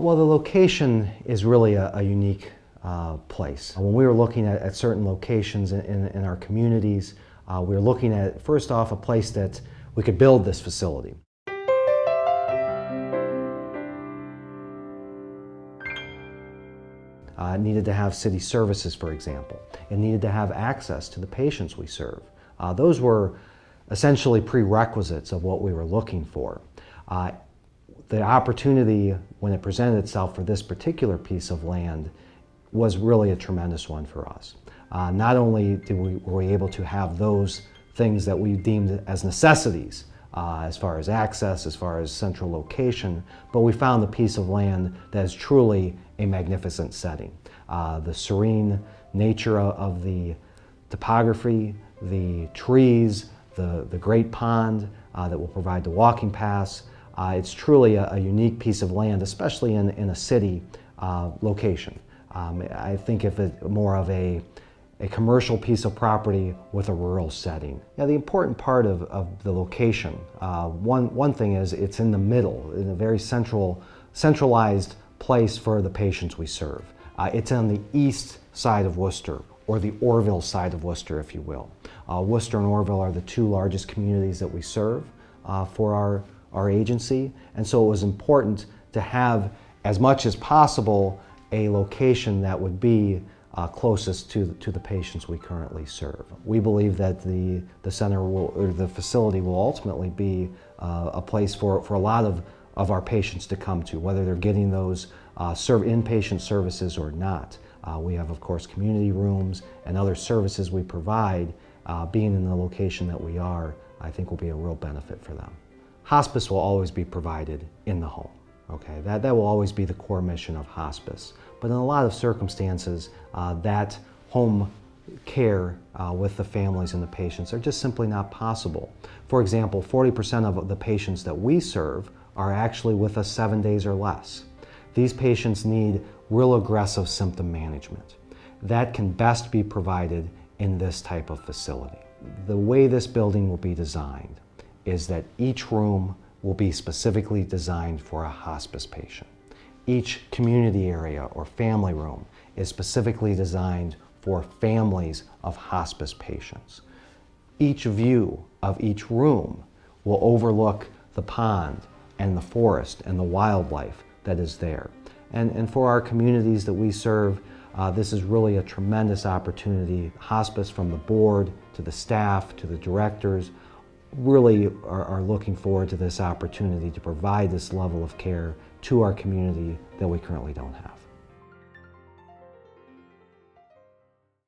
Well, the location is really a unique place. When we were looking at certain locations in our communities, we were looking at, first off, a place that we could build this facility. It needed to have city services, for example. It needed to have access to the patients we serve. Those were essentially prerequisites of what we were looking for. The opportunity, when it presented itself for this particular piece of land, was really a tremendous one for us. Not only were we able to have those things that we deemed as necessities, as far as access, as far as central location, but we found a piece of land that is truly a magnificent setting. The serene nature of the topography, the trees, the great pond that will provide the walking paths. It's truly a unique piece of land, especially in a city location. I think of it more of a commercial piece of property with a rural setting. Now, the important part of the location, one thing is it's in the middle, in a very centralized place for the patients we serve. It's on the east side of Worcester, or the Orrville side of Worcester, if you will. Worcester and Orrville are the two largest communities that we serve for our agency, and so it was important to have, as much as possible, a location that would be closest to the patients we currently serve. We believe that the center will, or the facility will ultimately be a place for a lot of our patients to come to, whether they're getting those inpatient services or not. We have, of course, community rooms and other services we provide. Being in the location that we are, I think will be a real benefit for them. Hospice will always be provided in the home. Okay, that will always be the core mission of hospice. But in a lot of circumstances, that home care with the families and the patients are just simply not possible. For example, 40% of the patients that we serve are actually with us 7 days or less. These patients need real aggressive symptom management. That can best be provided in this type of facility. The way this building will be designed is that each room will be specifically designed for a hospice patient. Each community area or family room is specifically designed for families of hospice patients. Each view of each room will overlook the pond and the forest and the wildlife that is there. And for our communities that we serve, this is really a tremendous opportunity. Hospice, from the board to the staff to the directors, really are looking forward to this opportunity to provide this level of care to our community that we currently don't have.